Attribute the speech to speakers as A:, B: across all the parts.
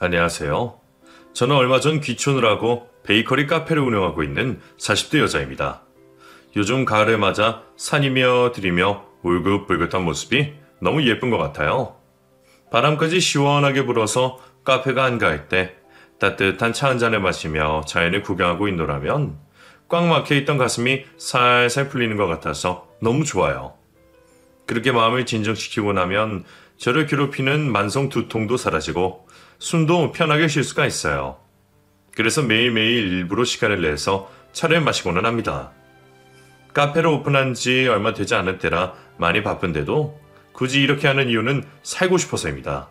A: 안녕하세요. 저는 얼마 전 귀촌을 하고 베이커리 카페를 운영하고 있는 40대 여자입니다. 요즘 가을을 맞아 산이며 들이며 울긋불긋한 모습이 너무 예쁜 것 같아요. 바람까지 시원하게 불어서 카페가 한가할 때 따뜻한 차 한 잔을 마시며 자연을 구경하고 있노라면 꽉 막혀있던 가슴이 살살 풀리는 것 같아서 너무 좋아요. 그렇게 마음을 진정시키고 나면 저를 괴롭히는 만성 두통도 사라지고 숨도 편하게 쉴 수가 있어요. 그래서 매일매일 일부러 시간을 내서 차를 마시고는 합니다. 카페를 오픈한 지 얼마 되지 않은 때라 많이 바쁜데도 굳이 이렇게 하는 이유는 살고 싶어서입니다.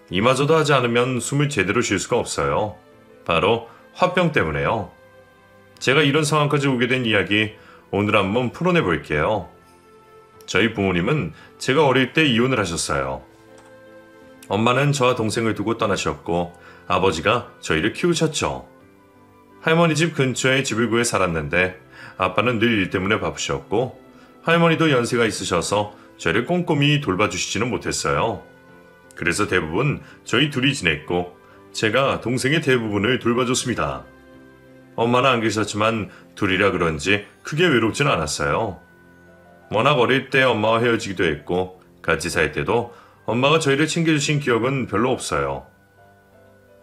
A: 이마저도 하지 않으면 숨을 제대로 쉴 수가 없어요. 바로 화병 때문에요. 제가 이런 상황까지 오게 된 이야기 오늘 한번 풀어내 볼게요. 저희 부모님은 제가 어릴 때 이혼을 하셨어요. 엄마는 저와 동생을 두고 떠나셨고 아버지가 저희를 키우셨죠. 할머니 집 근처에 집을 구해 살았는데 아빠는 늘 일 때문에 바쁘셨고 할머니도 연세가 있으셔서 저희를 꼼꼼히 돌봐주시지는 못했어요. 그래서 대부분 저희 둘이 지냈고 제가 동생의 대부분을 돌봐줬습니다. 엄마는 안 계셨지만 둘이라 그런지 크게 외롭진 않았어요. 워낙 어릴 때 엄마와 헤어지기도 했고 같이 살 때도 엄마가 저희를 챙겨주신 기억은 별로 없어요.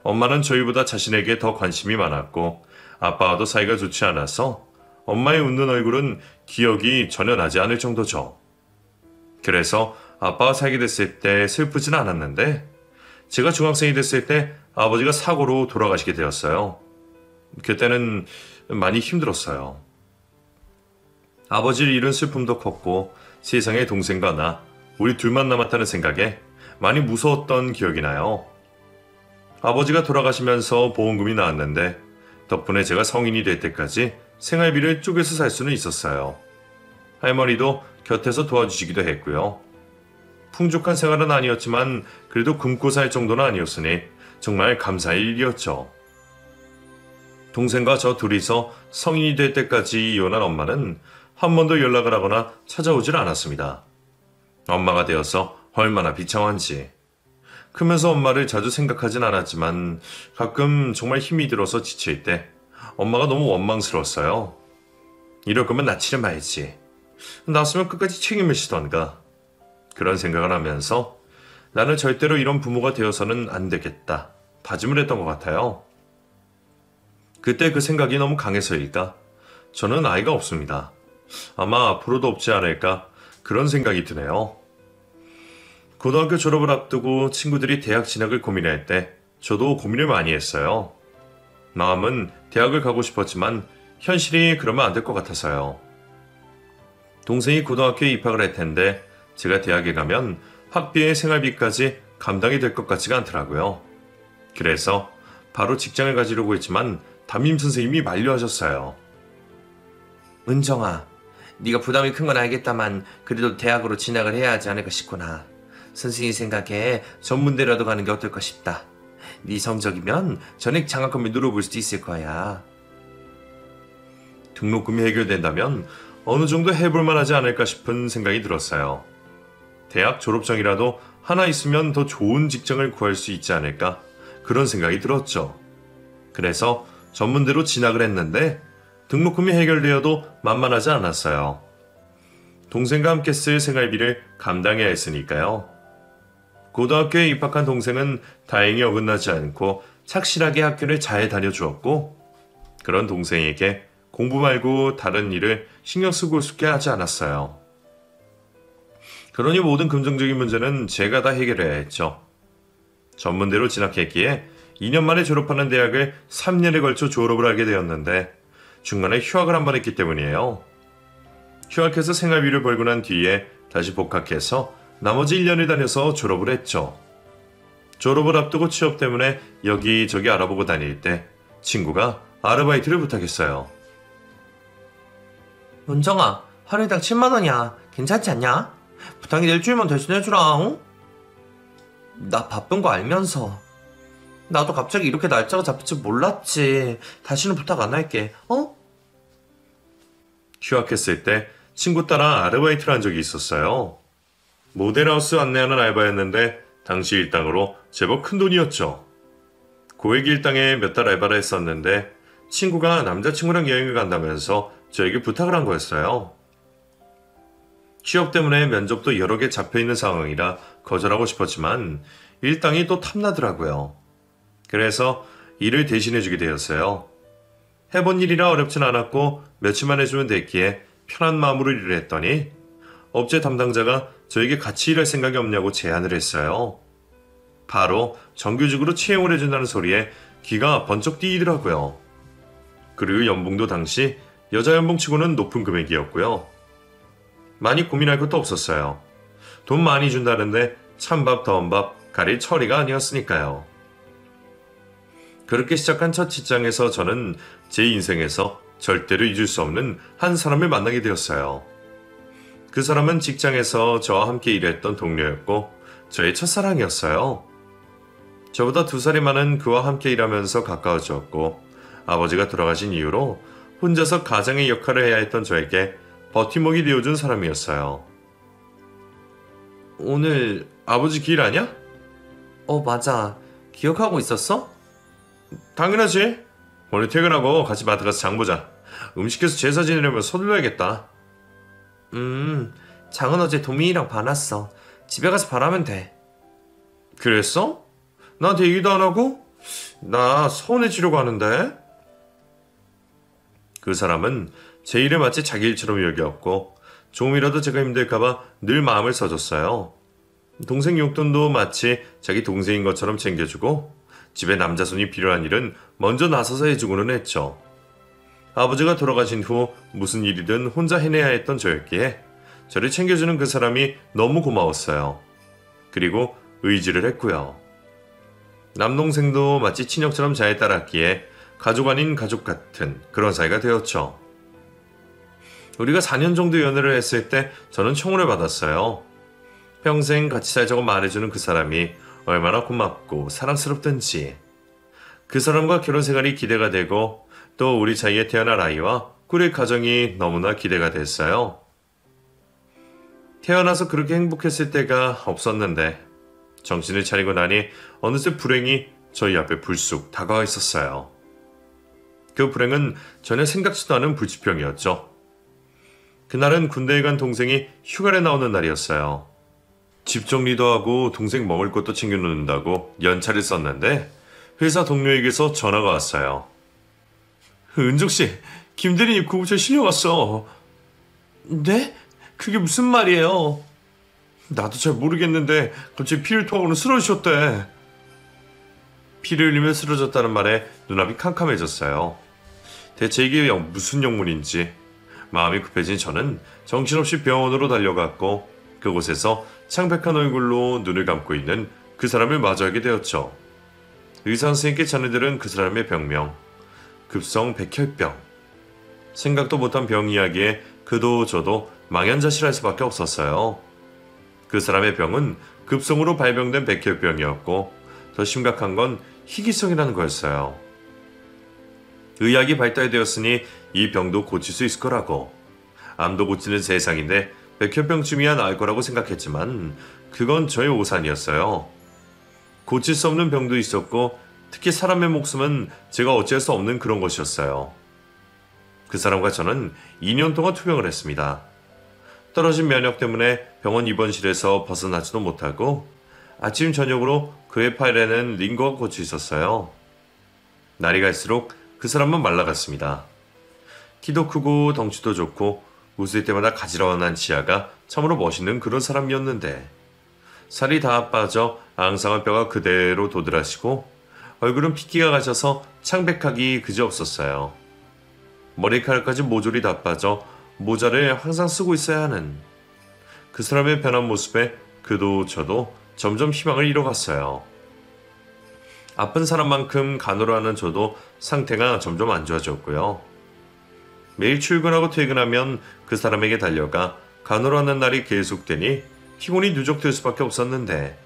A: 엄마는 저희보다 자신에게 더 관심이 많았고 아빠와도 사이가 좋지 않아서 엄마의 웃는 얼굴은 기억이 전혀 나지 않을 정도죠. 그래서 아빠와 살게 됐을 때 슬프진 않았는데 제가 중학생이 됐을 때 아버지가 사고로 돌아가시게 되었어요. 그때는 많이 힘들었어요. 아버지를 잃은 슬픔도 컸고 세상에 동생과 나, 우리 둘만 남았다는 생각에 많이 무서웠던 기억이 나요. 아버지가 돌아가시면서 보험금이 나왔는데 덕분에 제가 성인이 될 때까지 생활비를 쪼개서 살 수는 있었어요. 할머니도 곁에서 도와주시기도 했고요. 풍족한 생활은 아니었지만 그래도 굶고 살 정도는 아니었으니 정말 감사할 일이었죠. 동생과 저 둘이서 성인이 될 때까지 이혼한 엄마는 한 번도 연락을 하거나 찾아오질 않았습니다. 엄마가 되어서 얼마나 비참한지. 크면서 엄마를 자주 생각하진 않았지만 가끔 정말 힘이 들어서 지칠 때 엄마가 너무 원망스러웠어요. 이럴 거면 낳지를 말지. 낳았으면 끝까지 책임을 지던가. 그런 생각을 하면서 나는 절대로 이런 부모가 되어서는 안 되겠다. 다짐을 했던 것 같아요. 그때 그 생각이 너무 강해서일까? 저는 아이가 없습니다. 아마 앞으로도 없지 않을까 그런 생각이 드네요. 고등학교 졸업을 앞두고 친구들이 대학 진학을 고민할 때 저도 고민을 많이 했어요. 마음은 대학을 가고 싶었지만 현실이 그러면 안 될 것 같아서요. 동생이 고등학교에 입학을 할 텐데 제가 대학에 가면 학비에 생활비까지 감당이 될 것 같지가 않더라고요. 그래서 바로 직장을 가지려고 했지만 담임 선생님이 만류하셨어요.
B: 은정아, 네가 부담이 큰 건 알겠다만 그래도 대학으로 진학을 해야 하지 않을까 싶구나. 선생님 생각에 전문대라도 가는 게 어떨까 싶다. 네 성적이면 전액 장학금을 누려볼 수도 있을 거야.
A: 등록금이 해결된다면 어느 정도 해볼 만하지 않을까 싶은 생각이 들었어요. 대학 졸업장이라도 하나 있으면 더 좋은 직장을 구할 수 있지 않을까 그런 생각이 들었죠. 그래서 전문대로 진학을 했는데 등록금이 해결되어도 만만하지 않았어요. 동생과 함께 쓸 생활비를 감당해야 했으니까요. 고등학교에 입학한 동생은 다행히 어긋나지 않고 착실하게 학교를 잘 다녀주었고 그런 동생에게 공부 말고 다른 일을 신경 쓰고 싶게 하지 않았어요. 그러니 모든 금전적인 문제는 제가 다 해결해야 했죠. 전문대로 진학했기에 2년 만에 졸업하는 대학을 3년에 걸쳐 졸업을 하게 되었는데 중간에 휴학을 한 번 했기 때문이에요. 휴학해서 생활비를 벌고 난 뒤에 다시 복학해서 나머지 1년을 다녀서 졸업을 했죠. 졸업을 앞두고 취업 때문에 여기저기 알아보고 다닐 때 친구가 아르바이트를 부탁했어요.
B: 은정아, 하루에당 7만 원이야. 괜찮지 않냐? 부탁이 일주일만 대신 해주라. 응? 나 바쁜 거 알면서. 나도 갑자기 이렇게 날짜가 잡힐 줄 몰랐지. 다시는 부탁 안 할게. 어?
A: 휴학했을 때 친구 따라 아르바이트를 한 적이 있었어요. 모델하우스 안내하는 알바였는데 당시 일당으로 제법 큰 돈이었죠. 고액 일당에 몇 달 알바를 했었는데 친구가 남자친구랑 여행을 간다면서 저에게 부탁을 한 거였어요. 취업 때문에 면접도 여러 개 잡혀있는 상황이라 거절하고 싶었지만 일당이 또 탐나더라고요. 그래서 일을 대신해주게 되었어요. 해본 일이라 어렵진 않았고 며칠만 해주면 됐기에 편한 마음으로 일을 했더니 업체 담당자가 저에게 같이 일할 생각이 없냐고 제안을 했어요. 바로 정규직으로 채용을 해준다는 소리에 귀가 번쩍 뛰더라고요. 그리고 연봉도 당시 여자 연봉치고는 높은 금액이었고요. 많이 고민할 것도 없었어요. 돈 많이 준다는데 찬밥 더운밥 가릴 처리가 아니었으니까요. 그렇게 시작한 첫 직장에서 저는 제 인생에서 절대로 잊을 수 없는 한 사람을 만나게 되었어요. 그 사람은 직장에서 저와 함께 일했던 동료였고 저의 첫사랑이었어요. 저보다 2살이 많은 그와 함께 일하면서 가까워졌고 아버지가 돌아가신 이후로 혼자서 가장의 역할을 해야 했던 저에게 버팀목이 되어준 사람이었어요. 오늘 아버지 기일 아니야?
B: 맞아. 기억하고 있었어?
A: 당연하지. 오늘 퇴근하고 같이 마트 가서 장 보자. 음식해서 제사 지내려면 서둘러야겠다.
B: 장은 어제 도민이랑 봐놨어. 집에 가서 바라면 돼.
A: 그랬어? 나한테 얘기도 안 하고? 나 서운해지려고 하는데. 그 사람은 제 일을 마치 자기 일처럼 여겼고 조금이라도 제가 힘들까봐 늘 마음을 써줬어요. 동생 용돈도 마치 자기 동생인 것처럼 챙겨주고 집에 남자손이 필요한 일은 먼저 나서서 해주고는 했죠. 아버지가 돌아가신 후 무슨 일이든 혼자 해내야 했던 저였기에 저를 챙겨주는 그 사람이 너무 고마웠어요. 그리고 의지를 했고요. 남동생도 마치 친형처럼 잘 따랐기에 가족 아닌 가족 같은 그런 사이가 되었죠. 우리가 4년 정도 연애를 했을 때 저는 청혼을 받았어요. 평생 같이 살자고 말해주는 그 사람이 얼마나 고맙고 사랑스럽던지. 그 사람과 결혼 생활이 기대가 되고 또 우리 사이에 태어날 아이와 꾸릴 가정이 너무나 기대가 됐어요. 태어나서 그렇게 행복했을 때가 없었는데 정신을 차리고 나니 어느새 불행이 저희 앞에 불쑥 다가와 있었어요. 그 불행은 전혀 생각지도 않은 불치병이었죠. 그날은 군대에 간 동생이 휴가를 나오는 날이었어요. 집 정리도 하고 동생 먹을 것도 챙겨놓는다고 연차를 썼는데 회사 동료에게서 전화가 왔어요. 은정씨, 김대리님 구급차에 실려갔어.
B: 네? 그게 무슨 말이에요?
A: 나도 잘 모르겠는데 갑자기 피를 토하고는 쓰러지셨대. 피를 흘리며 쓰러졌다는 말에 눈앞이 캄캄해졌어요. 대체 이게 무슨 영문인지 마음이 급해진 저는 정신없이 병원으로 달려갔고 그곳에서 창백한 얼굴로 눈을 감고 있는 그 사람을 마주하게 되었죠. 의사 선생님께 전해들은 그 사람의 병명, 급성 백혈병. 생각도 못한 병 이야기에 그도 저도 망연자실할 수밖에 없었어요. 그 사람의 병은 급성으로 발병된 백혈병이었고 더 심각한 건 희귀성이라는 거였어요. 의학이 발달되었으니 이 병도 고칠 수 있을 거라고. 암도 고치는 세상인데 백혈병쯤이야 나을 거라고 생각했지만 그건 저의 오산이었어요. 고칠 수 없는 병도 있었고 특히 사람의 목숨은 제가 어찌할 수 없는 그런 것이었어요. 그 사람과 저는 2년 동안 투병을 했습니다. 떨어진 면역 때문에 병원 입원실에서 벗어나지도 못하고 아침 저녁으로 그의 팔에는 링거가 꽂혀 있었어요. 날이 갈수록 그 사람은 말라갔습니다. 키도 크고 덩치도 좋고 웃을 때마다 가지런한 치아가 참으로 멋있는 그런 사람이었는데 살이 다 빠져 앙상한 뼈가 그대로 도드라지고 얼굴은 핏기가 가셔서 창백하기 그지없었어요. 머리카락까지 모조리 다 빠져 모자를 항상 쓰고 있어야 하는 그 사람의 변한 모습에 그도 저도 점점 희망을 잃어갔어요. 아픈 사람만큼 간호를 하는 저도 상태가 점점 안 좋아졌고요. 매일 출근하고 퇴근하면 그 사람에게 달려가 간호를 하는 날이 계속되니 피곤이 누적될 수밖에 없었는데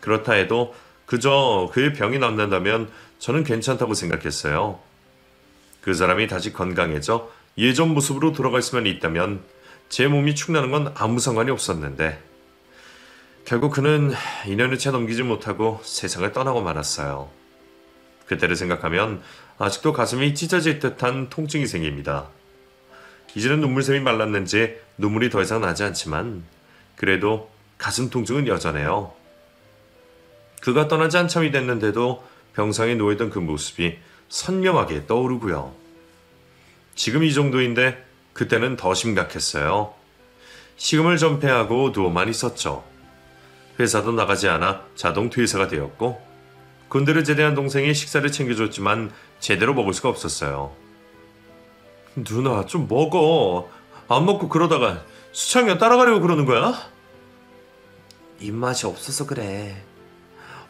A: 그렇다 해도 그저 그의 병이 낫는다면 저는 괜찮다고 생각했어요. 그 사람이 다시 건강해져 예전 모습으로 돌아갈 수만 있다면 제 몸이 축나는 건 아무 상관이 없었는데 결국 그는 2년을 채 넘기지 못하고 세상을 떠나고 말았어요. 그때를 생각하면 아직도 가슴이 찢어질 듯한 통증이 생깁니다. 이제는 눈물샘이 말랐는지 눈물이 더 이상 나지 않지만 그래도 가슴 통증은 여전해요. 그가 떠나지 한참이 됐는데도 병상에 누워있던 그 모습이 선명하게 떠오르고요. 지금 이 정도인데 그때는 더 심각했어요. 식음을 전폐하고 누워만 있었죠. 회사도 나가지 않아 자동 퇴사가 되었고 군대를 제대한 동생이 식사를 챙겨줬지만 제대로 먹을 수가 없었어요. 누나 좀 먹어. 안 먹고 그러다가 수창이가 따라가려고 그러는 거야?
B: 입맛이 없어서 그래.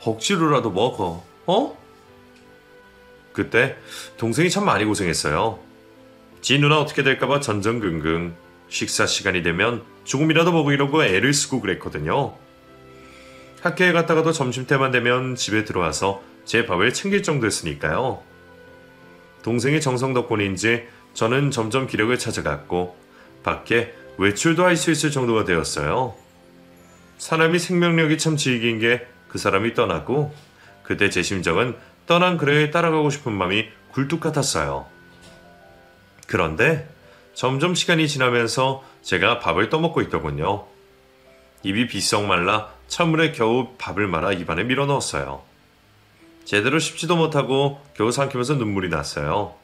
A: 억지로라도 먹어. 어? 그때 동생이 참 많이 고생했어요. 지 누나 어떻게 될까봐 전전긍긍. 식사 시간이 되면 조금이라도 먹으려고 애를 쓰고 그랬거든요. 학교에 갔다가도 점심때만 되면 집에 들어와서 제 밥을 챙길 정도였으니까요. 동생의 정성 덕분인지 저는 점점 기력을 찾아갔고 밖에 외출도 할 수 있을 정도가 되었어요. 사람이 생명력이 참 질긴 게 그 사람이 떠났고 그때 제 심정은 떠난 그를 따라가고 싶은 마음이 굴뚝 같았어요. 그런데 점점 시간이 지나면서 제가 밥을 떠먹고 있더군요. 입이 비썩 말라 찬물에 겨우 밥을 말아 입안에 밀어 넣었어요. 제대로 씹지도 못하고 겨우 삼키면서 눈물이 났어요.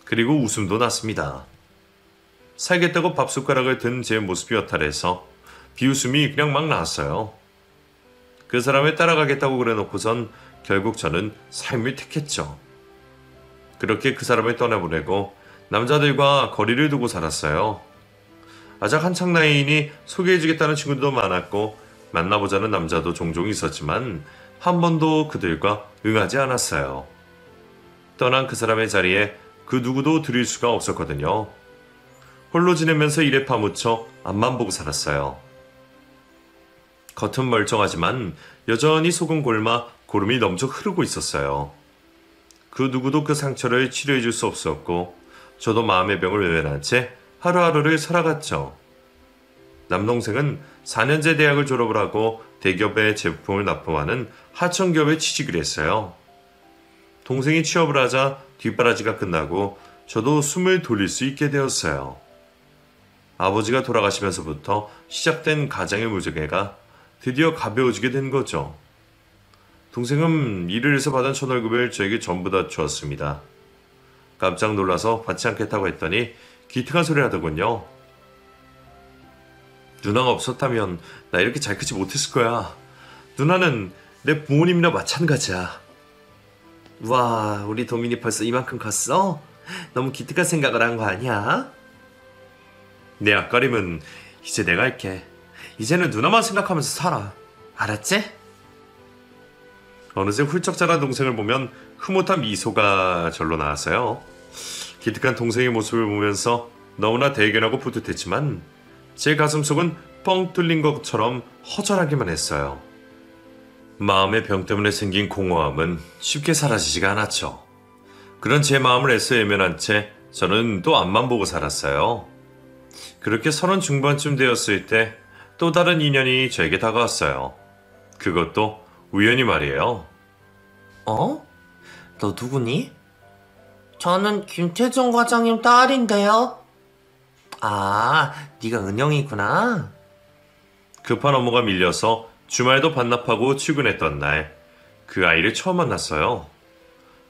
A: 그리고 웃음도 났습니다. 살겠다고 밥숟가락을 든 제 모습이 허탈해서 비웃음이 그냥 막 나왔어요. 그 사람을 따라가겠다고 그래놓고선 결국 저는 삶을 택했죠. 그렇게 그 사람을 떠나보내고 남자들과 거리를 두고 살았어요. 아직 한창 나이이니 소개해주겠다는 친구들도 많았고 만나보자는 남자도 종종 있었지만 한 번도 그들과 응하지 않았어요. 떠난 그 사람의 자리에 그 누구도 들일 수가 없었거든요. 홀로 지내면서 일에 파묻혀 앞만 보고 살았어요. 겉은 멀쩡하지만 여전히 속은 골마 고름이 넘쳐 흐르고 있었어요. 그 누구도 그 상처를 치료해 줄 수 없었고 저도 마음의 병을 외면한 채 하루하루를 살아갔죠. 남동생은 4년제 대학을 졸업을 하고 대기업에 제품을 납품하는 하청기업에 취직을 했어요. 동생이 취업을 하자 뒷바라지가 끝나고 저도 숨을 돌릴 수 있게 되었어요. 아버지가 돌아가시면서부터 시작된 가장의 무게가 드디어 가벼워지게 된 거죠. 동생은 일을 해서 받은 천월급을 저에게 전부 다 주었습니다. 깜짝 놀라서 받지 않겠다고 했더니 기특한 소리 하더군요. 누나가 없었다면 나 이렇게 잘 크지 못했을 거야. 누나는 내 부모님이나 마찬가지야.
B: 와, 우리 도민이 벌써 이만큼 컸어? 너무 기특한 생각을 한 거 아니야?
A: 내 앞가림은 이제 내가 할게.
B: 이제는 누나만 생각하면서 살아. 알았지?
A: 어느새 훌쩍 자란 동생을 보면 흐뭇한 미소가 절로 나왔어요. 기특한 동생의 모습을 보면서 너무나 대견하고 뿌듯했지만 제 가슴속은 뻥 뚫린 것처럼 허전하기만 했어요. 마음의 병 때문에 생긴 공허함은 쉽게 사라지지가 않았죠. 그런 제 마음을 애써 외면한 채 저는 또 앞만 보고 살았어요. 그렇게 30 중반쯤 되었을 때 또 다른 인연이 저에게 다가왔어요. 그것도 우연히 말이에요.
B: 어? 너 누구니? 저는 김태종 과장님 딸인데요. 아, 네가 은영이구나.
A: 급한 업무가 밀려서 주말도 반납하고 출근했던 날, 그 아이를 처음 만났어요.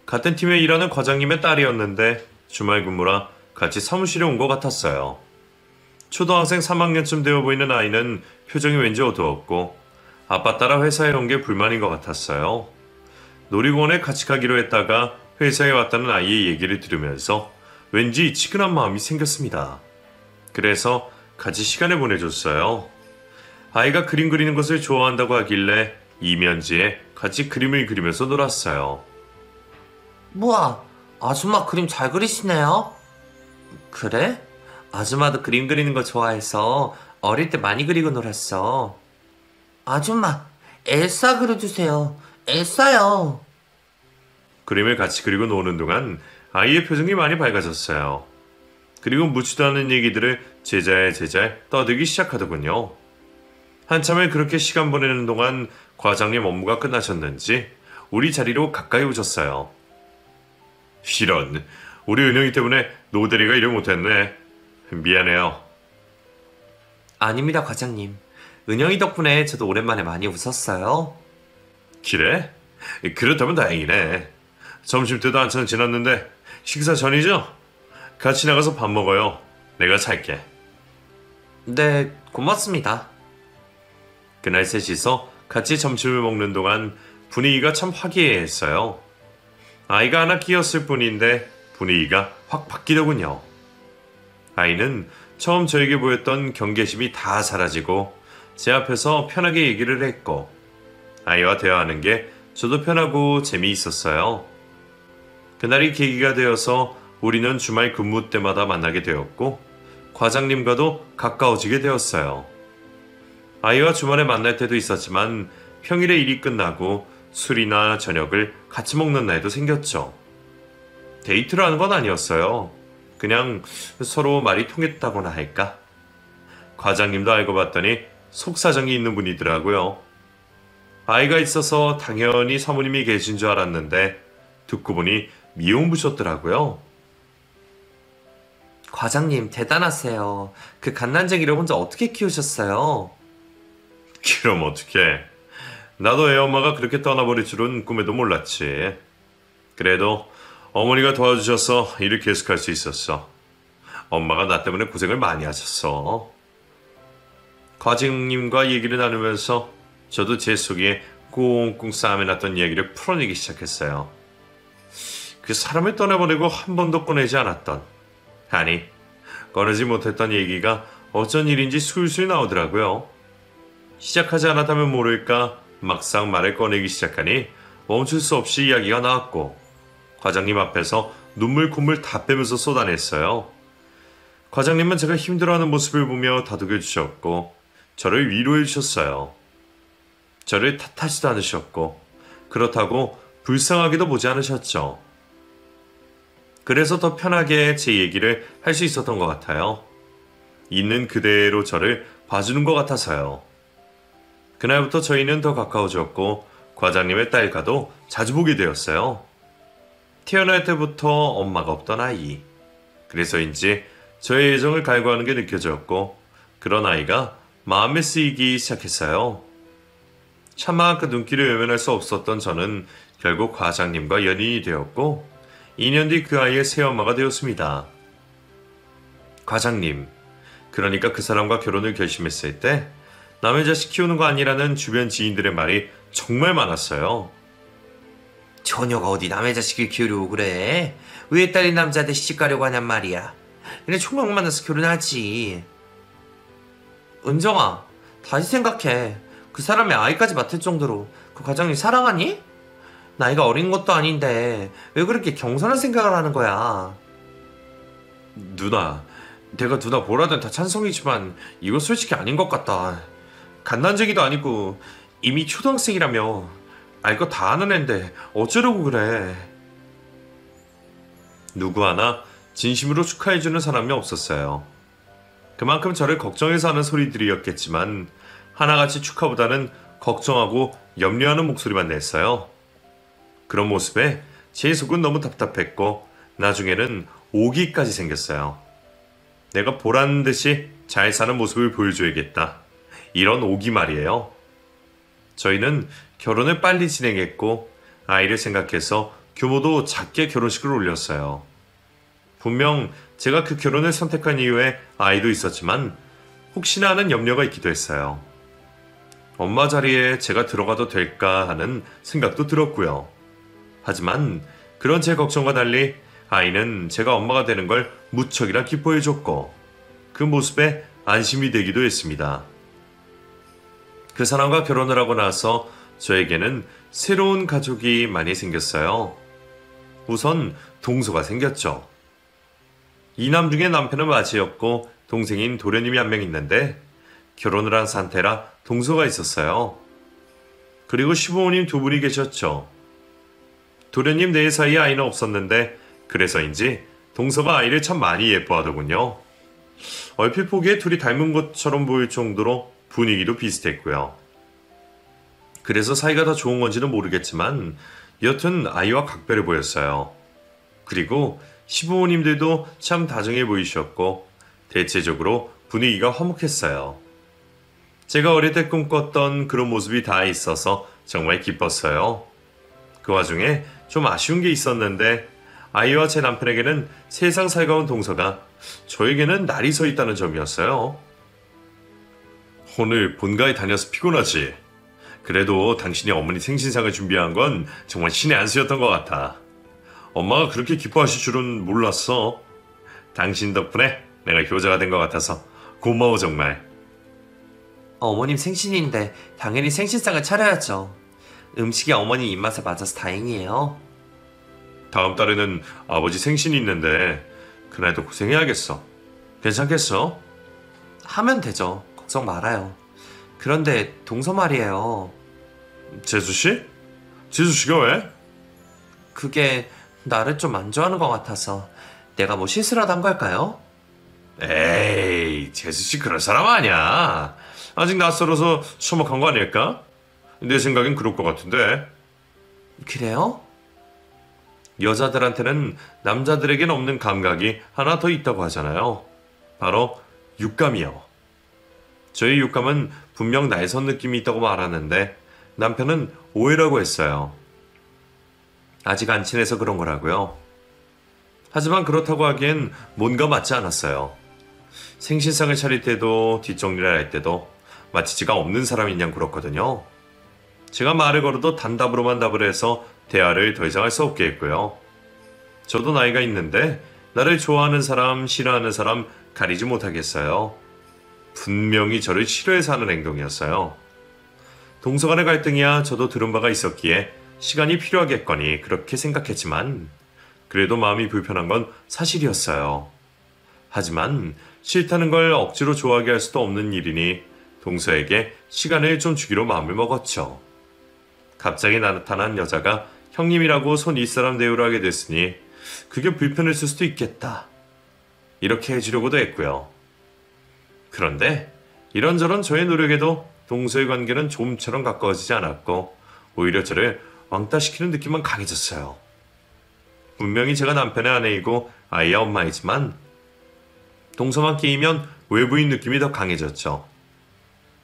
A: 같은 팀에 일하는 과장님의 딸이었는데 주말 근무라 같이 사무실에 온 것 같았어요. 초등학생 3학년쯤 되어 보이는 아이는 표정이 왠지 어두웠고 아빠 따라 회사에 온 게 불만인 것 같았어요. 놀이공원에 같이 가기로 했다가 회사에 왔다는 아이의 얘기를 들으면서 왠지 치근한 마음이 생겼습니다. 그래서 같이 시간을 보내줬어요. 아이가 그림 그리는 것을 좋아한다고 하길래 이면지에 같이 그림을 그리면서 놀았어요.
B: 뭐야, 아줌마 그림 잘 그리시네요. 그래? 아줌마도 그림 그리는 거 좋아해서 어릴 때 많이 그리고 놀았어. 아줌마, 엘사 그려주세요. 엘사요.
A: 그림을 같이 그리고 노는 동안 아이의 표정이 많이 밝아졌어요. 그리고 묻지도 않은 얘기들을 제자에 떠들기 시작하더군요. 한참을 그렇게 시간 보내는 동안 과장님 업무가 끝나셨는지 우리 자리로 가까이 오셨어요. 이런, 우리 은영이 때문에 노대리가 일을 못했네. 미안해요.
B: 아닙니다, 과장님. 은영이 덕분에 저도 오랜만에 많이 웃었어요.
A: 그래? 그렇다면 다행이네. 점심때도 한참 지났는데 식사 전이죠? 같이 나가서 밥 먹어요. 내가 살게.
B: 네, 고맙습니다.
A: 그날 셋이서 같이 점심을 먹는 동안 분위기가 참 화기애애했어요. 아이가 하나 끼었을 뿐인데 분위기가 확 바뀌더군요. 아이는 처음 저에게 보였던 경계심이 다 사라지고 제 앞에서 편하게 얘기를 했고 아이와 대화하는 게 저도 편하고 재미있었어요. 그날이 계기가 되어서 우리는 주말 근무 때마다 만나게 되었고 과장님과도 가까워지게 되었어요. 아이와 주말에 만날 때도 있었지만 평일에 일이 끝나고 술이나 저녁을 같이 먹는 날도 생겼죠. 데이트를 하는 건 아니었어요. 그냥 서로 말이 통했다고나 할까? 과장님도 알고 봤더니 속사정이 있는 분이더라고요. 아이가 있어서 당연히 사모님이 계신 줄 알았는데 듣고 보니 미혼부셨더라고요.
B: 과장님, 대단하세요. 그 갓난쟁이를 혼자 어떻게 키우셨어요?
A: 그럼 어떡해. 나도 애 엄마가 그렇게 떠나버릴 줄은 꿈에도 몰랐지. 그래도 어머니가 도와주셔서 일을 계속할 수 있었어. 엄마가 나 때문에 고생을 많이 하셨어. 과장님과 얘기를 나누면서 저도 제 속에 꽁꽁 싸매놨던 이야기를 풀어내기 시작했어요. 그 사람을 떠나보내고 한 번도 꺼내지 않았던, 아니 꺼내지 못했던 얘기가 어쩐 일인지 술술 나오더라고요. 시작하지 않았다면 모를까 막상 말을 꺼내기 시작하니 멈출 수 없이 이야기가 나왔고 과장님 앞에서 눈물 콧물 다 빼면서 쏟아냈어요. 과장님은 제가 힘들어하는 모습을 보며 다독여 주셨고 저를 위로해 주셨어요. 저를 탓하지도 않으셨고 그렇다고 불쌍하게도 보지 않으셨죠. 그래서 더 편하게 제 얘기를 할 수 있었던 것 같아요. 있는 그대로 저를 봐주는 것 같아서요. 그날부터 저희는 더 가까워졌고 과장님의 딸과도 자주 보게 되었어요. 태어날 때부터 엄마가 없던 아이. 그래서인지 저의 애정을 갈구하는 게 느껴졌고 그런 아이가 마음에 쓰이기 시작했어요. 차마 그 눈길을 외면할 수 없었던 저는 결국 과장님과 연인이 되었고 2년 뒤 그 아이의 새엄마가 되었습니다. 과장님, 그러니까 그 사람과 결혼을 결심했을 때 남의 자식 키우는 거 아니라는 주변 지인들의 말이 정말 많았어요.
B: 처녀가 어디 남의 자식을 키우려고 그래? 왜 딸이 남자한테 시집가려고 하냔 말이야. 그냥 총각 만나서 결혼하지. 은정아, 다시 생각해. 그 사람이 아이까지 맡을 정도로 그 과장님 사랑하니? 나이가 어린 것도 아닌데 왜 그렇게 경솔한 생각을 하는 거야?
A: 누나, 내가 누나 뭐라든 다 찬성이지만 이거 솔직히 아닌 것 같다. 갓난쟁이도 아니고 이미 초등학생이라며 알 거 다 아는 앤데 어쩌려고 그래. 누구 하나 진심으로 축하해주는 사람이 없었어요. 그만큼 저를 걱정해서 하는 소리들이었겠지만 하나같이 축하보다는 걱정하고 염려하는 목소리만 냈어요. 그런 모습에 제 속은 너무 답답했고 나중에는 오기까지 생겼어요. 내가 보란 듯이 잘 사는 모습을 보여줘야겠다. 이런 오기 말이에요. 저희는 결혼을 빨리 진행했고 아이를 생각해서 규모도 작게 결혼식을 올렸어요. 분명 제가 그 결혼을 선택한 이유에 아이도 있었지만 혹시나 하는 염려가 있기도 했어요. 엄마 자리에 제가 들어가도 될까 하는 생각도 들었고요. 하지만 그런 제 걱정과 달리 아이는 제가 엄마가 되는 걸 무척이나 기뻐해줬고 그 모습에 안심이 되기도 했습니다. 그 사람과 결혼을 하고 나서 저에게는 새로운 가족이 많이 생겼어요. 우선 동서가 생겼죠. 이남 중에 남편은 마지였고 동생인 도련님이 한 명 있는데 결혼을 한 상태라 동서가 있었어요. 그리고 시부모님 두 분이 계셨죠. 도련님 네 사이에 아이는 없었는데 그래서인지 동서가 아이를 참 많이 예뻐하더군요. 얼핏 보기에 둘이 닮은 것처럼 보일 정도로 분위기도 비슷했고요. 그래서 사이가 더 좋은 건지는 모르겠지만 여튼 아이와 각별해 보였어요. 그리고 시부모님들도 참 다정해 보이셨고 대체적으로 분위기가 화목했어요. 제가 어릴 때 꿈꿨던 그런 모습이 다 있어서 정말 기뻤어요. 그 와중에 좀 아쉬운 게 있었는데 아이와 제 남편에게는 세상 살가운 동서가 저에게는 날이 서 있다는 점이었어요. 오늘 본가에 다녀서 피곤하지? 그래도 당신이 어머니 생신상을 준비한 건 정말 신의 한 수였던 것 같아. 엄마가 그렇게 기뻐하실 줄은 몰랐어. 당신 덕분에 내가 효자가 된 것 같아서 고마워 정말.
B: 어머님 생신인데 당연히 생신상을 차려야죠. 음식이 어머니 입맛에 맞아서 다행이에요.
A: 다음 달에는 아버지 생신이 있는데 그날도 고생해야겠어. 괜찮겠어?
B: 하면 되죠. 걱정 말아요. 그런데 동서 말이에요.
A: 재수씨? 재수씨가 왜?
B: 그게 나를 좀 안 좋아하는 것 같아서 내가 뭐 실수라도 한 걸까요?
A: 에이, 재수씨 그럴 사람 아니야. 아직 낯설어서 서먹한 거 아닐까? 내 생각엔 그럴 것 같은데.
B: 그래요?
A: 여자들한테는 남자들에겐 없는 감각이 하나 더 있다고 하잖아요. 바로 육감이요. 저희 육감은 분명 날선 느낌이 있다고 말하는데 남편은 오해라고 했어요. 아직 안 친해서 그런 거라고요. 하지만 그렇다고 하기엔 뭔가 맞지 않았어요. 생신상을 차릴 때도 뒷정리를 할 때도 마치지가 없는 사람인 양 그렇거든요. 제가 말을 걸어도 단답으로만 답을 해서 대화를 더 이상 할 수 없게 했고요. 저도 나이가 있는데 나를 좋아하는 사람, 싫어하는 사람 가리지 못하겠어요. 분명히 저를 싫어해서 하는 행동이었어요. 동서 간의 갈등이야 저도 들은 바가 있었기에 시간이 필요하겠거니 그렇게 생각했지만 그래도 마음이 불편한 건 사실이었어요. 하지만 싫다는 걸 억지로 좋아하게 할 수도 없는 일이니 동서에게 시간을 좀 주기로 마음을 먹었죠. 갑자기 나타난 여자가 형님이라고 손 윗사람 대우를 하게 됐으니 그게 불편했을 수도 있겠다. 이렇게 해주려고도 했고요. 그런데 이런저런 저의 노력에도 동서의 관계는 좀처럼 가까워지지 않았고 오히려 저를 왕따시키는 느낌만 강해졌어요. 분명히 제가 남편의 아내이고 아이의 엄마이지만 동서만 끼이면 외부인 느낌이 더 강해졌죠.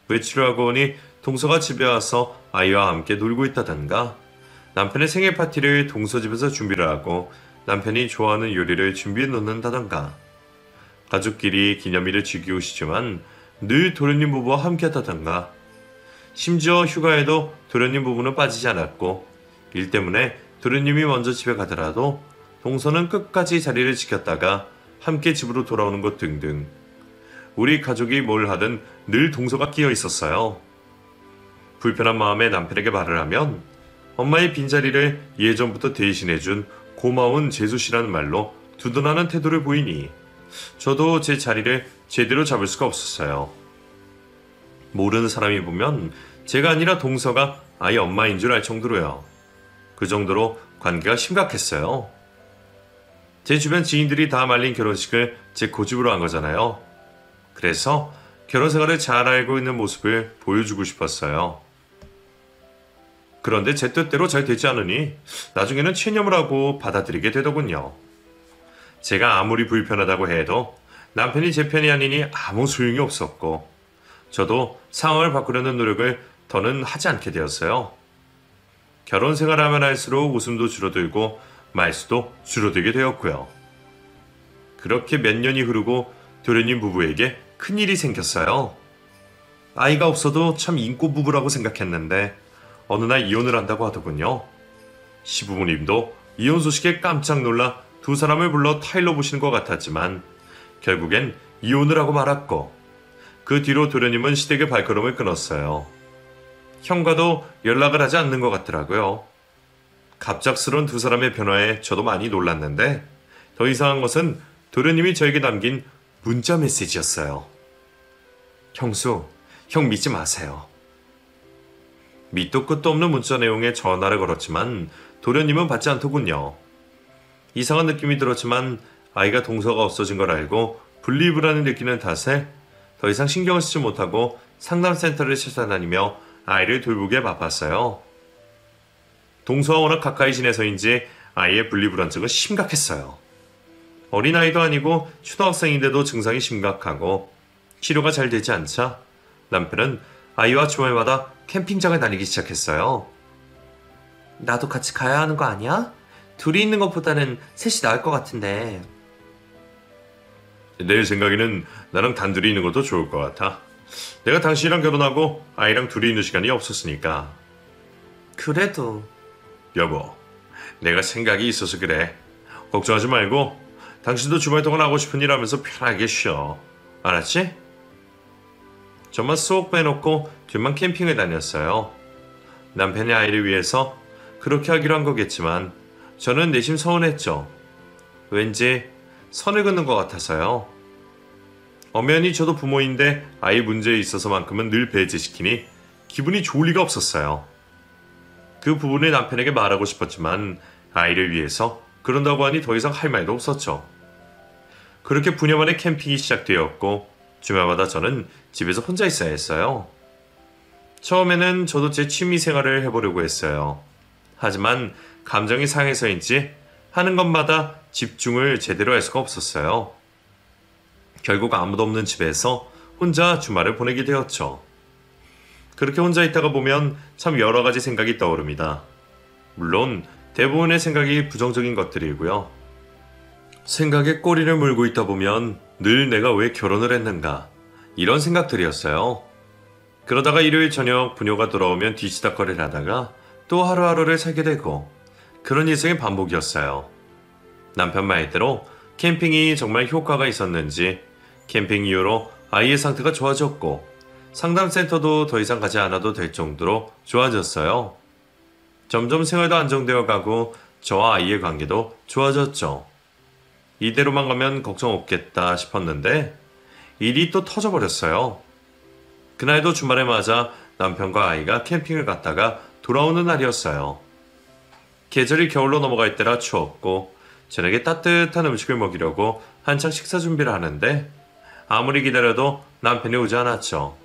A: 외출을 하고 오니 동서가 집에 와서 아이와 함께 놀고 있다던가 남편의 생일 파티를 동서 집에서 준비를 하고 남편이 좋아하는 요리를 준비해 놓는다던가 가족끼리 기념일을 즐기고 싶지만 늘 도련님 부부와 함께 하다던가 심지어 휴가에도 도련님 부부는 빠지지 않았고 일 때문에 도련님이 먼저 집에 가더라도 동서는 끝까지 자리를 지켰다가 함께 집으로 돌아오는 것 등등 우리 가족이 뭘 하든 늘 동서가 끼어 있었어요. 불편한 마음에 남편에게 말을 하면 엄마의 빈자리를 예전부터 대신해준 고마운 재수씨라는 말로 두둔하는 태도를 보이니 저도 제 자리를 제대로 잡을 수가 없었어요. 모르는 사람이 보면 제가 아니라 동서가 아이 엄마인 줄 알 정도로요. 그 정도로 관계가 심각했어요. 제 주변 지인들이 다 말린 결혼식을 제 고집으로 한 거잖아요. 그래서 결혼 생활을 잘 알고 있는 모습을 보여주고 싶었어요. 그런데 제 뜻대로 잘 되지 않으니 나중에는 체념을 하고 받아들이게 되더군요. 제가 아무리 불편하다고 해도 남편이 제 편이 아니니 아무 소용이 없었고 저도 상황을 바꾸려는 노력을 더는 하지 않게 되었어요. 결혼 생활을 하면 할수록 웃음도 줄어들고 말수도 줄어들게 되었고요. 그렇게 몇 년이 흐르고 도련님 부부에게 큰일이 생겼어요. 아이가 없어도 참 인고 부부라고 생각했는데 어느 날 이혼을 한다고 하더군요. 시부모님도 이혼 소식에 깜짝 놀라 두 사람을 불러 타일러 보시는 것 같았지만 결국엔 이혼을 하고 말았고 그 뒤로 도련님은 시댁의 발걸음을 끊었어요. 형과도 연락을 하지 않는 것 같더라고요. 갑작스런 두 사람의 변화에 저도 많이 놀랐는데 더 이상한 것은 도련님이 저에게 남긴 문자 메시지였어요. 형수, 형 믿지 마세요. 밑도 끝도 없는 문자 내용에 전화를 걸었지만 도련님은 받지 않더군요. 이상한 느낌이 들었지만 아이가 동서가 없어진 걸 알고 분리불안을 느끼는 탓에 더 이상 신경을 쓰지 못하고 상담센터를 찾아다니며 아이를 돌보기에 바빴어요. 동서와 워낙 가까이 지내서인지 아이의 분리불안증은 심각했어요. 어린아이도 아니고 초등학생인데도 증상이 심각하고 치료가 잘 되지 않자 남편은 아이와 주말마다 캠핑장을 다니기 시작했어요.
B: 나도 같이 가야 하는 거 아니야? 둘이 있는 것보다는 셋이 나을 것 같은데.
A: 내 생각에는 나랑 단둘이 있는 것도 좋을 것 같아. 내가 당신이랑 결혼하고 아이랑 둘이 있는 시간이 없었으니까.
B: 그래도
A: 여보, 내가 생각이 있어서 그래. 걱정하지 말고 당신도 주말 동안 하고 싶은 일 하면서 편하게 쉬어. 알았지? 저만 쏙 빼놓고 둘만 캠핑을 다녔어요. 남편이 아이를 위해서 그렇게 하기로 한 거겠지만 저는 내심 서운했죠. 왠지 선을 긋는 것 같아서요. 엄연히 저도 부모인데 아이 문제에 있어서만큼은 늘 배제시키니 기분이 좋을 리가 없었어요. 그 부분을 남편에게 말하고 싶었지만 아이를 위해서 그런다고 하니 더 이상 할 말도 없었죠. 그렇게 부녀 만에 캠핑이 시작되었고 주말마다 저는 집에서 혼자 있어야 했어요. 처음에는 저도 제 취미 생활을 해보려고 했어요. 하지만 감정이 상해서인지 하는 것마다 집중을 제대로 할 수가 없었어요. 결국 아무도 없는 집에서 혼자 주말을 보내게 되었죠. 그렇게 혼자 있다가 보면 참 여러 가지 생각이 떠오릅니다. 물론 대부분의 생각이 부정적인 것들이고요. 생각에 꼬리를 물고 있다 보면 늘 내가 왜 결혼을 했는가 이런 생각들이었어요. 그러다가 일요일 저녁 부녀가 돌아오면 뒤치다거리를 하다가 또 하루하루를 살게 되고 그런 일상의 반복이었어요. 남편 말대로 캠핑이 정말 효과가 있었는지 캠핑 이후로 아이의 상태가 좋아졌고 상담센터도 더 이상 가지 않아도 될 정도로 좋아졌어요. 점점 생활도 안정되어 가고 저와 아이의 관계도 좋아졌죠. 이대로만 가면 걱정 없겠다 싶었는데 일이 또 터져버렸어요. 그날도 주말에 맞아 남편과 아이가 캠핑을 갔다가 돌아오는 날이었어요. 계절이 겨울로 넘어갈 때라 추웠고 저녁에 따뜻한 음식을 먹이려고 한창 식사 준비를 하는데 아무리 기다려도 남편이 오지 않았죠.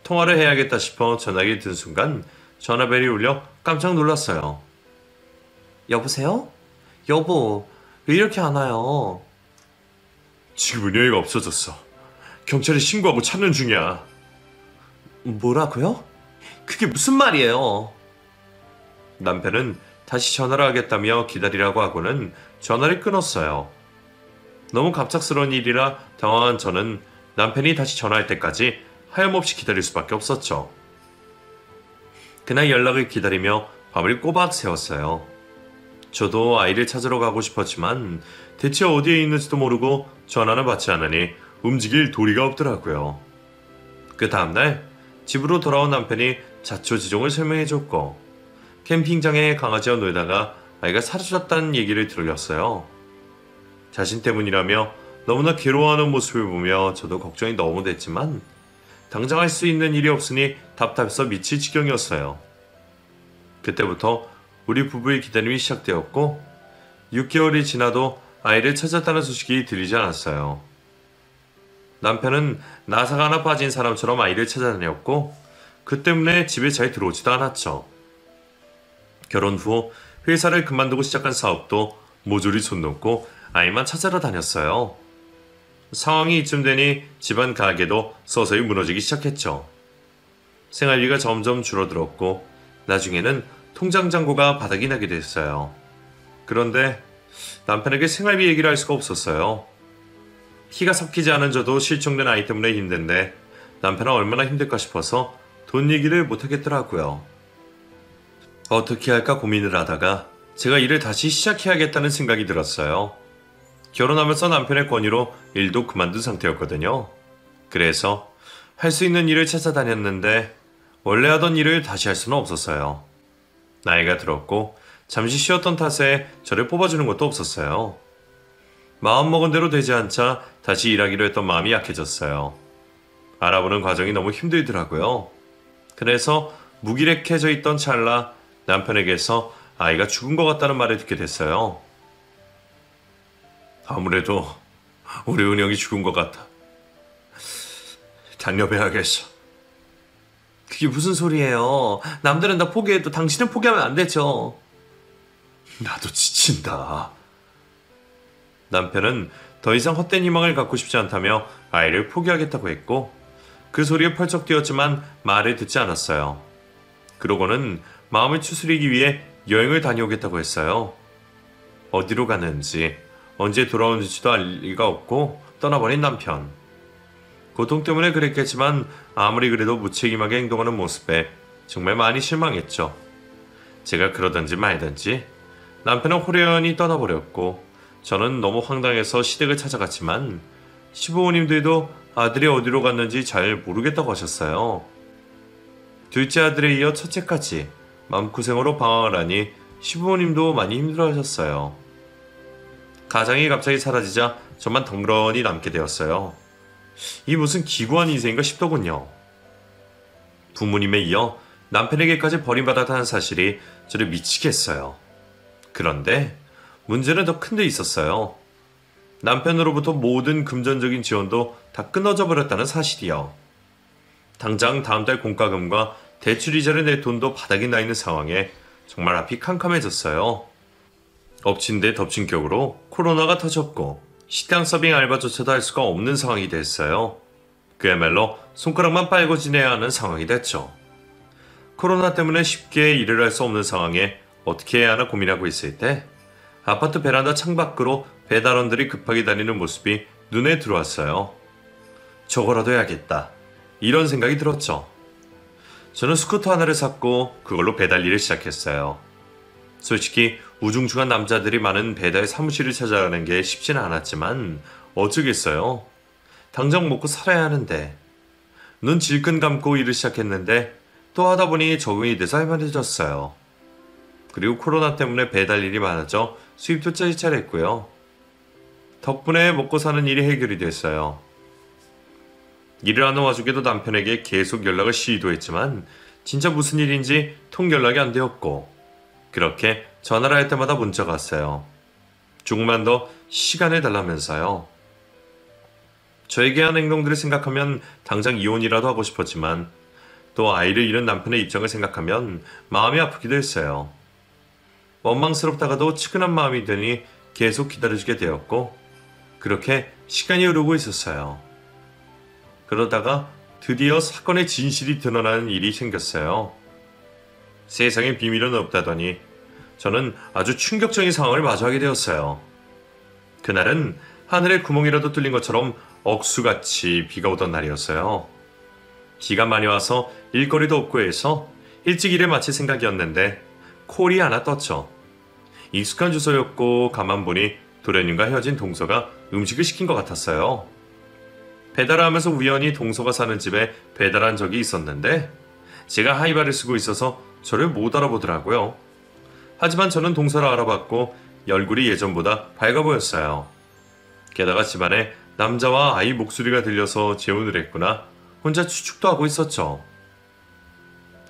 A: 통화를 해야겠다 싶어 전화기 든 순간 전화벨이 울려 깜짝 놀랐어요.
B: 여보세요? 여보, 왜 이렇게 안 와요?
A: 지금 은영이가 없어졌어. 경찰에 신고하고 찾는 중이야.
B: 뭐라고요? 그게 무슨 말이에요?
A: 남편은 다시 전화를 하겠다며 기다리라고 하고는 전화를 끊었어요. 너무 갑작스러운 일이라 당황한 저는 남편이 다시 전화할 때까지 하염없이 기다릴 수밖에 없었죠. 그날 연락을 기다리며 밤을 꼬박 새웠어요. 저도 아이를 찾으러 가고 싶었지만 대체 어디에 있는지도 모르고 전화는 받지 않으니 움직일 도리가 없더라고요. 그 다음날 집으로 돌아온 남편이 자초지종을 설명해줬고 캠핑장에 강아지와 놀다가 아이가 사라졌다는 얘기를 들렸어요. 자신 때문이라며 너무나 괴로워하는 모습을 보며 저도 걱정이 너무 됐지만 당장 할 수 있는 일이 없으니 답답해서 미칠 지경이었어요. 그때부터 우리 부부의 기다림이 시작되었고 6개월이 지나도 아이를 찾았다는 소식이 들리지 않았어요. 남편은 나사가 하나 빠진 사람처럼 아이를 찾아다녔고 그 때문에 집에 잘 들어오지도 않았죠. 결혼 후 회사를 그만두고 시작한 사업도 모조리 손 놓고 아이만 찾아러 다녔어요. 상황이 이쯤 되니 집안 가게도 서서히 무너지기 시작했죠. 생활비가 점점 줄어들었고 나중에는 통장 잔고가 바닥이 나게 됐어요. 그런데 남편에게 생활비 얘기를 할 수가 없었어요. 피가 섞이지 않은 저도 실종된 아이 때문에 힘든데 남편은 얼마나 힘들까 싶어서 돈 얘기를 못하겠더라고요. 어떻게 할까 고민을 하다가 제가 일을 다시 시작해야겠다는 생각이 들었어요. 결혼하면서 남편의 권유로 일도 그만둔 상태였거든요. 그래서 할 수 있는 일을 찾아다녔는데 원래 하던 일을 다시 할 수는 없었어요. 나이가 들었고 잠시 쉬었던 탓에 저를 뽑아주는 것도 없었어요. 마음먹은 대로 되지 않자 다시 일하기로 했던 마음이 약해졌어요. 알아보는 과정이 너무 힘들더라고요. 그래서 무기력해져 있던 찰나 남편에게서 아이가 죽은 것 같다는 말을 듣게 됐어요. 아무래도 우리 은영이 죽은 것 같아. 다녀봐야겠어.
B: 그게 무슨 소리예요? 남들은 다 포기해도 당신은 포기하면 안 되죠.
A: 나도 지친다. 남편은 더 이상 헛된 희망을 갖고 싶지 않다며 아이를 포기하겠다고 했고 그 소리에 펄쩍 뛰었지만 말을 듣지 않았어요. 그러고는 마음을 추스리기 위해 여행을 다녀오겠다고 했어요. 어디로 가는지 언제 돌아오는지도 알 리가 없고 떠나버린 남편. 고통 때문에 그랬겠지만 아무리 그래도 무책임하게 행동하는 모습에 정말 많이 실망했죠. 제가 그러든지 말든지 남편은 호련히 떠나버렸고 저는 너무 황당해서 시댁을 찾아갔지만 시부모님들도 아들이 어디로 갔는지 잘 모르겠다고 하셨어요. 둘째 아들에 이어 첫째까지 마음고생으로 방황을 하니 시부모님도 많이 힘들어하셨어요. 가장이 갑자기 사라지자 저만 덩그러니 남게 되었어요. 이 무슨 기구한 인생인가 싶더군요. 부모님에 이어 남편에게까지 버림받았다는 사실이 저를 미치게 했어요. 그런데 문제는 더 큰 데 있었어요. 남편으로부터 모든 금전적인 지원도 다 끊어져 버렸다는 사실이요. 당장 다음 달 공과금과 대출이자를 낼 돈도 바닥이 나 있는 상황에 정말 앞이 캄캄해졌어요. 엎친 데 덮친 격으로 코로나가 터졌고 식당 서빙 알바조차도 할 수가 없는 상황이 됐어요. 그야말로 손가락만 빨고 지내야 하는 상황이 됐죠. 코로나 때문에 쉽게 일을 할 수 없는 상황에 어떻게 해야 하나 고민하고 있을 때 아파트 베란다 창밖으로 배달원들이 급하게 다니는 모습이 눈에 들어왔어요. 저거라도 해야겠다. 이런 생각이 들었죠. 저는 스쿠터 하나를 샀고 그걸로 배달 일을 시작했어요. 솔직히 우중충한 남자들이 많은 배달 사무실을 찾아가는 게 쉽지는 않았지만 어쩌겠어요. 당장 먹고 살아야 하는데. 눈 질끈 감고 일을 시작했는데 또 하다 보니 적응이 돼서 할만해졌어요. 그리고 코로나 때문에 배달 일이 많아져 수입도 짜릿짜릿했고요. 덕분에 먹고 사는 일이 해결이 됐어요. 일을 하는 와중에도 남편에게 계속 연락을 시도했지만 진짜 무슨 일인지 통 연락이 안 되었고 그렇게 전화를 할 때마다 문자가 왔어요. 조금만 더 시간을 달라면서요. 저에게 한 행동들을 생각하면 당장 이혼이라도 하고 싶었지만 또 아이를 잃은 남편의 입장을 생각하면 마음이 아프기도 했어요. 원망스럽다가도 측은한 마음이 드니 계속 기다려주게 되었고 그렇게 시간이 흐르고 있었어요. 그러다가 드디어 사건의 진실이 드러나는 일이 생겼어요. 세상에 비밀은 없다더니 저는 아주 충격적인 상황을 마주하게 되었어요. 그날은 하늘에 구멍이라도 뚫린 것처럼 억수같이 비가 오던 날이었어요. 비가 많이 와서 일거리도 없고 해서 일찍 일을 마칠 생각이었는데 콜이 하나 떴죠. 익숙한 주소였고 가만 보니 도련님과 헤어진 동서가 음식을 시킨 것 같았어요. 배달을 하면서 우연히 동서가 사는 집에 배달한 적이 있었는데 제가 하이바를 쓰고 있어서 저를 못 알아보더라고요. 하지만 저는 동서를 알아봤고 얼굴이 예전보다 밝아 보였어요. 게다가 집안에 남자와 아이 목소리가 들려서 재혼을 했구나 혼자 추측도 하고 있었죠.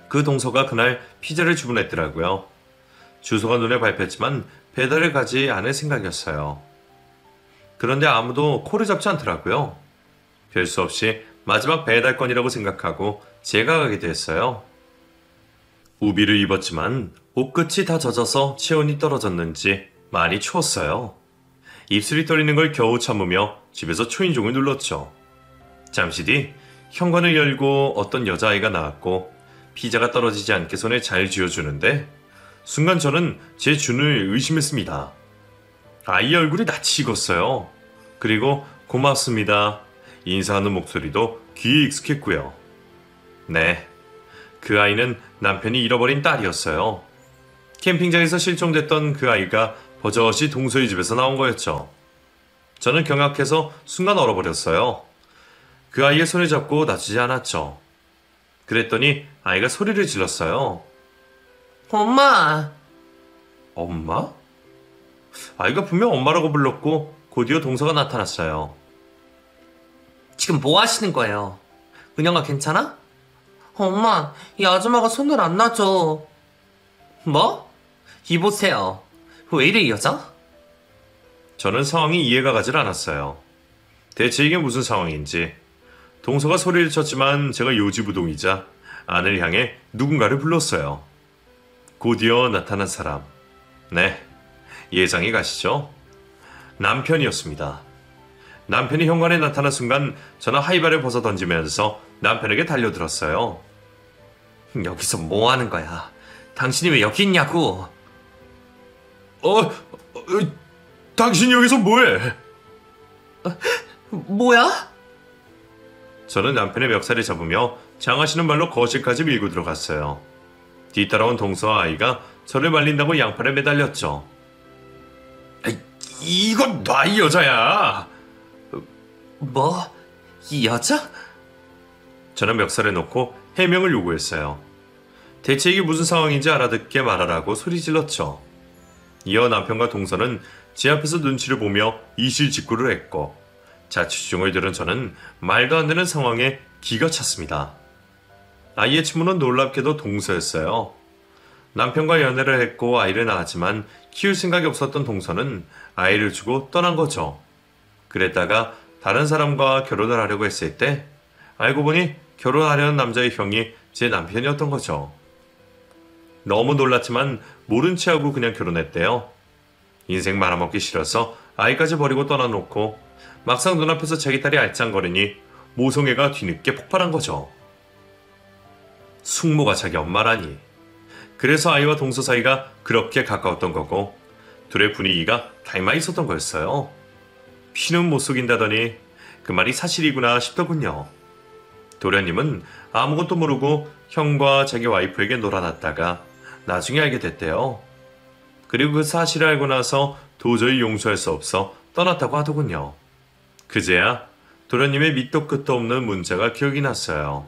A: 그 동서가 그날 피자를 주문했더라고요. 주소가 눈에 밟혔지만 배달을 가지 않을 생각이었어요. 그런데 아무도 코를 잡지 않더라고요. 별 수 없이 마지막 배달건이라고 생각하고 제가 가게 됐어요. 우비를 입었지만 옷끝이 다 젖어서 체온이 떨어졌는지 많이 추웠어요. 입술이 떨리는 걸 겨우 참으며 집에서 초인종을 눌렀죠. 잠시 뒤 현관을 열고 어떤 여자아이가 나왔고 피자가 떨어지지 않게 손에 잘 쥐어주는데 순간 저는 제 준을 의심했습니다. 아이 얼굴이 낯이 익었어요. 그리고 고맙습니다. 인사하는 목소리도 귀에 익숙했고요. 네, 그 아이는 남편이 잃어버린 딸이었어요. 캠핑장에서 실종됐던 그 아이가 버젓이 동서의 집에서 나온 거였죠. 저는 경악해서 순간 얼어버렸어요. 그 아이의 손을 잡고 놔주지 않았죠. 그랬더니 아이가 소리를 질렀어요.
C: 엄마!
B: 엄마? 아이가 분명 엄마라고 불렀고 곧이어 동서가 나타났어요.
C: 지금 뭐 하시는 거예요? 은영아 괜찮아?
B: 엄마, 이 아줌마가 손을 안 놔줘.
C: 뭐? 이보세요. 왜 이래 이 여자?
A: 저는 상황이 이해가 가질 않았어요. 대체 이게 무슨 상황인지. 동서가 소리를 쳤지만 제가 요지부동이자 안을 향해 누군가를 불렀어요. 곧이어 나타난 사람. 네, 예상이 가시죠? 남편이었습니다. 남편이 현관에 나타난 순간 저는 하이바를 벗어 던지면서 남편에게 달려들었어요.
C: 여기서 뭐 하는 거야? 당신이 왜 여기 있냐고?
A: 당신 여기서 뭐해?
C: 뭐야?
A: 저는 남편의 멱살을 잡으며 장하시는 말로 거실까지 밀고 들어갔어요. 뒤따라온 동서와 아이가 저를 말린다고 양팔에 매달렸죠. 이건 놔, 이 여자야!
C: 뭐? 이 여자?
A: 저는 멱살에 놓고 해명을 요구했어요. 대체 이게 무슨 상황인지 알아듣게 말하라고 소리 질렀죠. 이어 남편과 동서는 제 앞에서 눈치를 보며 이실직고를 했고 자취중을 들은 저는 말도 안 되는 상황에 기가 찼습니다. 아이의 친구는 놀랍게도 동서였어요. 남편과 연애를 했고 아이를 낳았지만 키울 생각이 없었던 동서는 아이를 주고 떠난 거죠. 그랬다가 다른 사람과 결혼을 하려고 했을 때 알고 보니 결혼하려는 남자의 형이 제 남편이었던 거죠. 너무 놀랐지만 모른 체하고 그냥 결혼했대요. 인생 말아먹기 싫어서 아이까지 버리고 떠나놓고 막상 눈앞에서 자기 딸이 알짱거리니 모성애가 뒤늦게 폭발한 거죠. 숙모가 자기 엄마라니. 그래서 아이와 동서 사이가 그렇게 가까웠던 거고 둘의 분위기가 닮아 있었던 거였어요. 피는 못 속인다더니 그 말이 사실이구나 싶더군요. 도련님은 아무것도 모르고 형과 자기 와이프에게 놀아놨다가 나중에 알게 됐대요. 그리고 그 사실을 알고 나서 도저히 용서할 수 없어 떠났다고 하더군요. 그제야 도련님의 밑도 끝도 없는 문자가 기억이 났어요.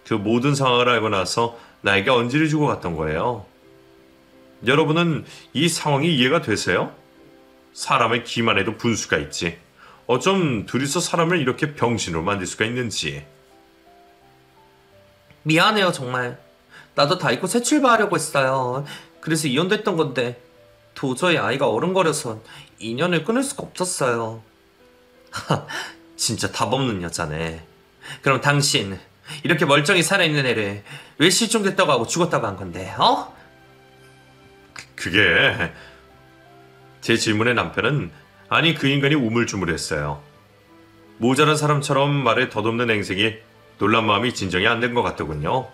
A: 그 모든 상황을 알고 나서 나에게 언지를 주고 갔던 거예요. 여러분은 이 상황이 이해가 되세요? 사람의 기만 해도 분수가 있지. 어쩜 둘이서 사람을 이렇게 병신으로 만들 수가 있는지.
C: 미안해요, 정말. 나도 다 잊고 새 출발하려고 했어요. 그래서 이혼도 했던 건데 도저히 아이가 어른거려서 인연을 끊을 수가 없었어요. 진짜 답 없는 여자네. 그럼 당신 이렇게 멀쩡히 살아있는 애를 왜 실종됐다고 하고 죽었다고 한 건데, 어?
A: 그게... 제 질문에 남편은 아니 그 인간이 우물쭈물했어요. 모자란 사람처럼 말을 덧없는 행색이 놀란 마음이 진정이 안 된 것 같더군요.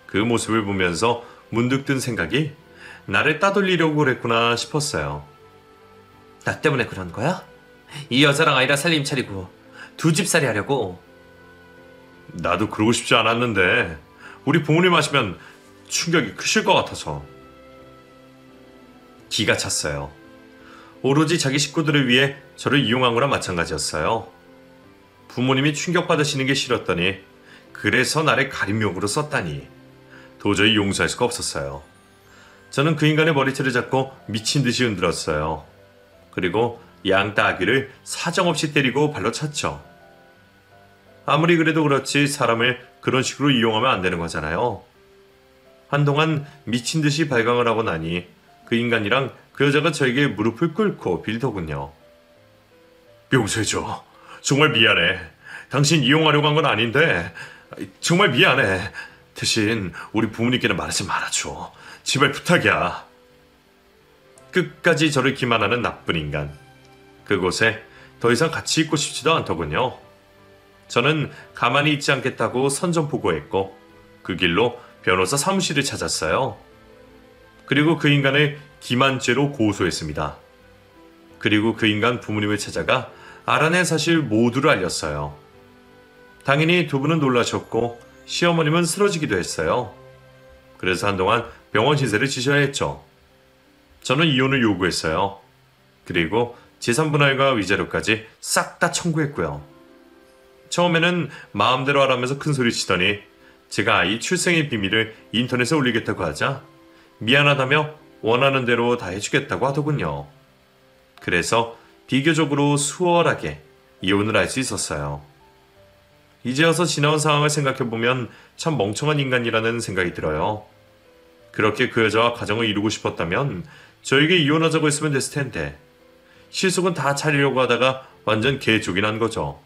A: 그 모습을 보면서 문득 든 생각이 나를 따돌리려고 그랬구나 싶었어요.
C: 나 때문에 그런 거야? 이 여자랑 아이랑 살림 차리고 두 집살이 하려고?
A: 나도 그러고 싶지 않았는데 우리 부모님 하시면 충격이 크실 것 같아서. 기가 찼어요. 오로지 자기 식구들을 위해 저를 이용한 거나 마찬가지였어요. 부모님이 충격받으시는 게 싫었더니 그래서 나를 가림용으로 썼다니 도저히 용서할 수가 없었어요. 저는 그 인간의 머리채를 잡고 미친 듯이 흔들었어요. 그리고 양따귀를 사정없이 때리고 발로 찼죠. 아무리 그래도 그렇지 사람을 그런 식으로 이용하면 안 되는 거잖아요. 한동안 미친 듯이 발광을 하고 나니 그 인간이랑 그 여자가 저에게 무릎을 꿇고 빌더군요. 용서해줘. 정말 미안해. 당신 이용하려고 한 건 아닌데 정말 미안해. 대신 우리 부모님께는 말하지 말아줘. 제발 부탁이야. 끝까지 저를 기만하는 나쁜 인간. 그곳에 더 이상 같이 있고 싶지도 않더군요. 저는 가만히 있지 않겠다고 선전포고했고 그 길로 변호사 사무실을 찾았어요. 그리고 그 인간을 기만죄로 고소했습니다. 그리고 그 인간 부모님을 찾아가 알아낸 사실 모두를 알렸어요. 당연히 두 분은 놀라셨고 시어머님은 쓰러지기도 했어요. 그래서 한동안 병원 신세를 지셔야 했죠. 저는 이혼을 요구했어요. 그리고 재산분할과 위자료까지 싹 다 청구했고요. 처음에는 마음대로 하라면서 큰소리 치더니 제가 아이 출생의 비밀을 인터넷에 올리겠다고 하자 미안하다며 원하는 대로 다 해주겠다고 하더군요. 그래서 비교적으로 수월하게 이혼을 할 수 있었어요. 이제 와서 지나온 상황을 생각해보면 참 멍청한 인간이라는 생각이 들어요. 그렇게 그 여자와 가정을 이루고 싶었다면 저에게 이혼하자고 했으면 됐을 텐데 실속은 다 차리려고 하다가 완전 개족이 난 거죠.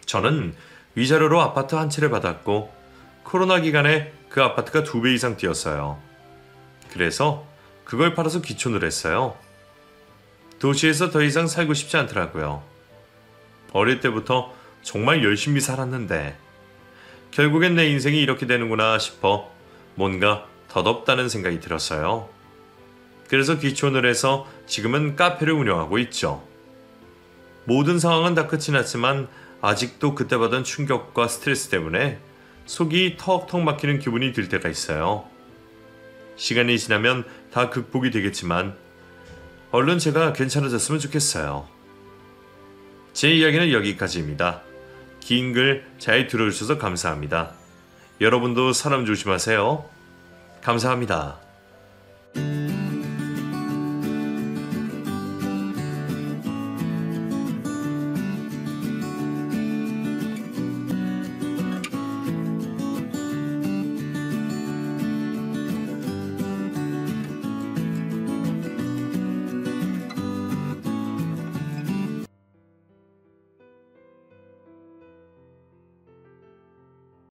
A: 저는 위자료로 아파트 한 채를 받았고 코로나 기간에 그 아파트가 2배 이상 뛰었어요. 그래서 그걸 팔아서 귀촌을 했어요. 도시에서 더 이상 살고 싶지 않더라고요. 어릴 때부터 정말 열심히 살았는데 결국엔 내 인생이 이렇게 되는구나 싶어 뭔가 덧없다는 생각이 들었어요. 그래서 귀촌을 해서 지금은 카페를 운영하고 있죠. 모든 상황은 다 끝이 났지만 아직도 그때 받은 충격과 스트레스 때문에 속이 턱턱 막히는 기분이 들 때가 있어요. 시간이 지나면 다 극복이 되겠지만 얼른 제가 괜찮아졌으면 좋겠어요. 제 이야기는 여기까지입니다. 긴 글 잘 들어주셔서 감사합니다. 여러분도 사람 조심하세요. 감사합니다.